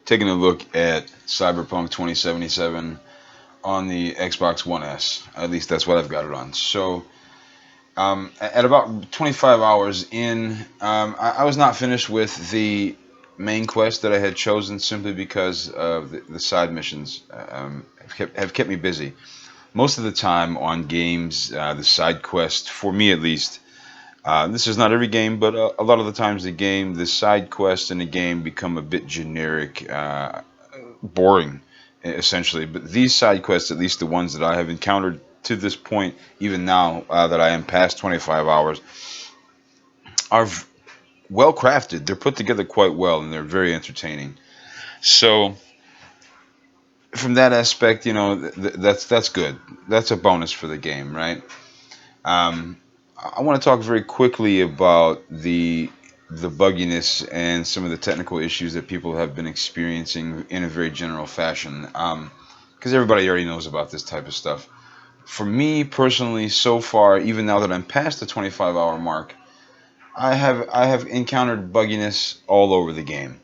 taking a look at Cyberpunk 2077 on the Xbox One S. At least that's what I've got it on. So, at about 25 hours in, I was not finished with the main quest that I had chosen simply because of the side missions have kept me busy. Most of the time on games, the side quest, for me at least, this is not every game, but a lot of the times the side quests in the game become a bit generic, boring, essentially. But these side quests, at least the ones that I have encountered to this point, even now that I am past 25 hours, are well crafted. They're put together quite well, and they're very entertaining. So, from that aspect, that's good. That's a bonus for the game, right? Um, I want to talk very quickly about the bugginess and some of the technical issues that people have been experiencing in a very general fashion. Because everybody already knows about this type of stuff. For me personally, so far, even now that I'm past the 25-hour mark, I have encountered bugginess all over the game.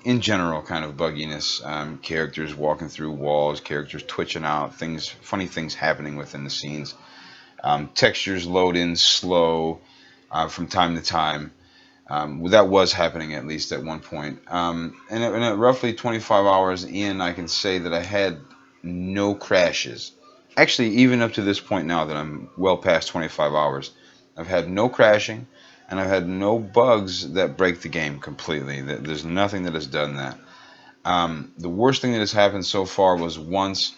In general, kind of bugginess, characters walking through walls, characters twitching out, funny things happening within the scenes. Textures load in slow from time to time. Well, that was happening at least at one point. And at roughly 25 hours in, I can say that I had no crashes. Actually, even up to this point now that I'm well past 25 hours, I've had no crashing and I've had no bugs that break the game completely. There's nothing that has done that. The worst thing that has happened so far was once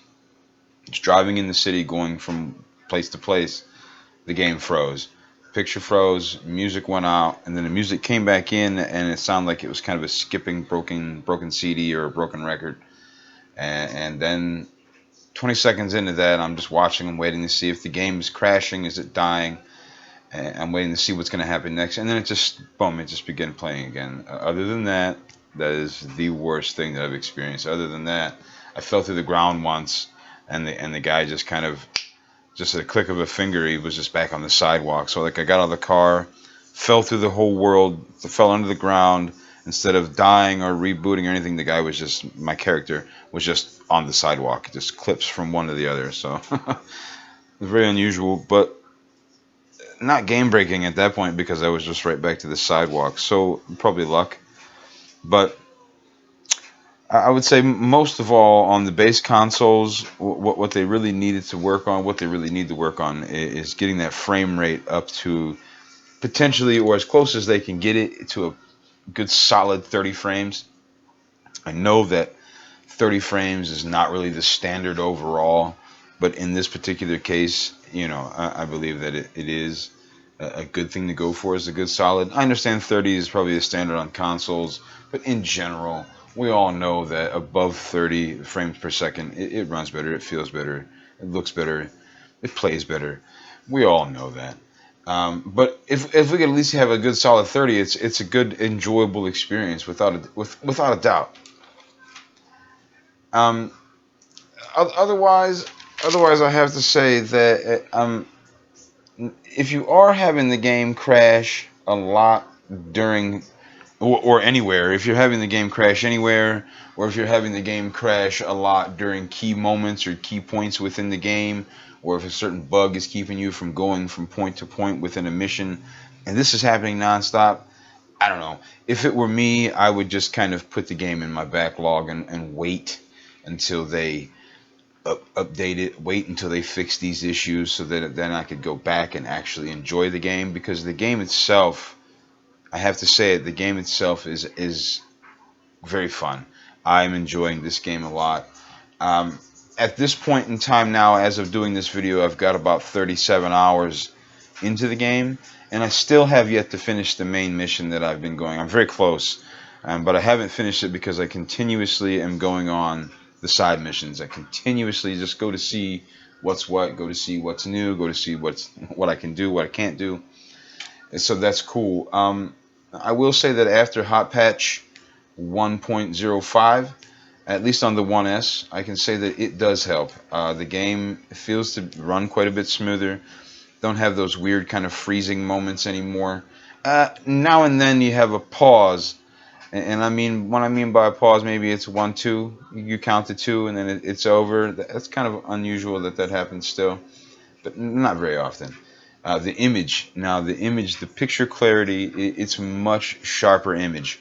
just driving in the city going from place to place, the game froze. Picture froze, music went out, and then the music came back in, and it sounded like it was kind of a skipping broken CD or a broken record. And then 20 seconds into that, I'm just watching and waiting to see if the game is crashing, is it dying. And I'm waiting to see what's going to happen next, and then it just boom, it just began playing again. Other than that, that is the worst thing that I've experienced. Other than that, I fell through the ground once, and the guy just kind of just at a click of a finger, he was just back on the sidewalk. So like I got out of the car, fell through the whole world, fell under the ground. Instead of dying or rebooting or anything, the guy was just my character was just on the sidewalk, just clips from one to the other. So very unusual, but not game breaking at that point because I was just right back to the sidewalk. So probably luck, but I would say most of all on the base consoles, what they really needed to work on, what they really need to work on is getting that frame rate up to potentially or as close as they can get it to a good solid 30 frames. I know that 30 frames is not really the standard overall, but in this particular case, I believe that it is a good thing to go for as a good solid. I understand 30 is probably the standard on consoles, but in general, we all know that above 30 frames per second, it runs better, it feels better, it looks better, it plays better. We all know that. But if we could at least have a good solid 30, it's a good enjoyable experience without a doubt. Um, otherwise, I have to say that if you are having the game crash a lot during or anywhere, if you're having the game crash anywhere, or if you're having the game crash a lot during key moments or key points within the game, or if a certain bug is keeping you from going from point to point within a mission, and this is happening nonstop, I don't know. If it were me, I would just kind of put the game in my backlog and wait until they update it, wait until they fix these issues so that then I could go back and actually enjoy the game, because the game itself, I have to say it, the game itself is very fun. I'm enjoying this game a lot. At this point in time now, as of doing this video, I've got about 37 hours into the game, and I still have yet to finish the main mission that I've been going. I'm very close, but I haven't finished it because I continuously am going on the side missions. I continuously just go to see what's what, go to see what's new, go to see what I can do, what I can't do. And so that's cool. I will say that after hot patch 1.05, at least on the 1S, I can say that it does help. The game feels to run quite a bit smoother. Don't have those weird kind of freezing moments anymore. Now and then you have a pause And I mean, when I mean by pause, maybe it's 1, 2. You count to two, and then it's over. That's kind of unusual that happens still, but not very often. The image now, the picture clarity, it's much sharper image.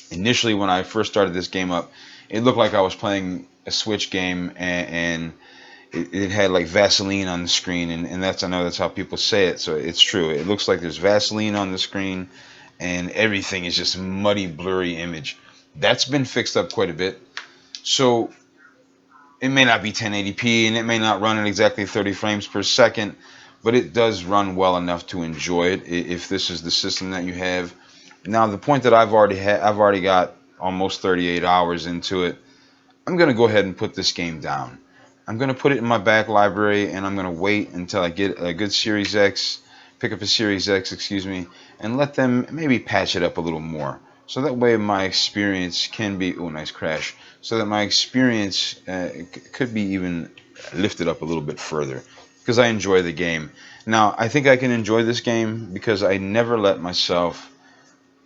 Initially, when I first started this game up, it looked like I was playing a Switch game, and it had like Vaseline on the screen, and I know that's how people say it, so it's true. It looks like there's Vaseline on the screen, and everything is just muddy, blurry image. That's been fixed up quite a bit. So it may not be 1080p, and it may not run at exactly 30 frames per second, but it does run well enough to enjoy it if this is the system that you have. Now, the point that I've already got almost 38 hours into it. I'm gonna go ahead and put this game down. I'm gonna put it in my back library, and I'm gonna wait until I get a good Series X, pick up a Series X, excuse me, and let them maybe patch it up a little more. So that way my experience can be, oh, nice crash. So that my experience could be even lifted up a little bit further, because I enjoy the game. Now, I think I can enjoy this game because I never let myself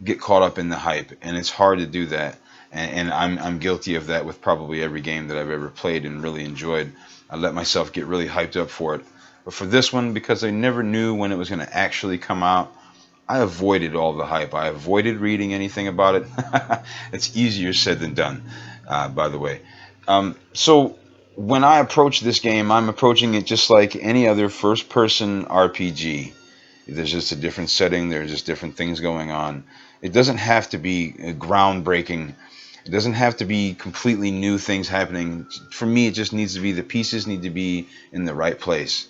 get caught up in the hype, and it's hard to do that. And I'm guilty of that with probably every game that I've ever played and really enjoyed. I let myself get really hyped up for it. But for this one, because I never knew when it was going to actually come out, I avoided all the hype. I avoided reading anything about it. It's easier said than done, by the way. So when I approach this game, I'm approaching it just like any other first-person RPG. There's just a different setting. There's just different things going on. It doesn't have to be groundbreaking. It doesn't have to be completely new things happening. For me, it just needs to be, the pieces need to be in the right place.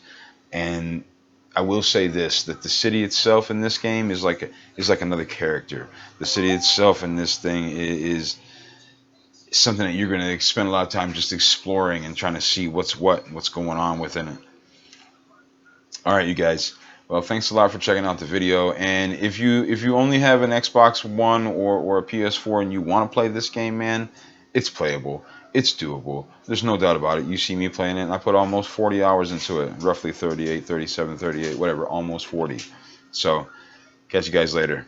And I will say this, that the city itself in this game is like another character. The city itself in this thing is something that you're going to spend a lot of time just exploring and trying to see what's going on within it. All right, you guys. Well, thanks a lot for checking out the video. And if you only have an Xbox One or a PS4 and you want to play this game, man, it's playable. It's doable. There's no doubt about it. You see me playing it, and I put almost 40 hours into it. Roughly 38, 37, 38, whatever, almost 40. So, catch you guys later.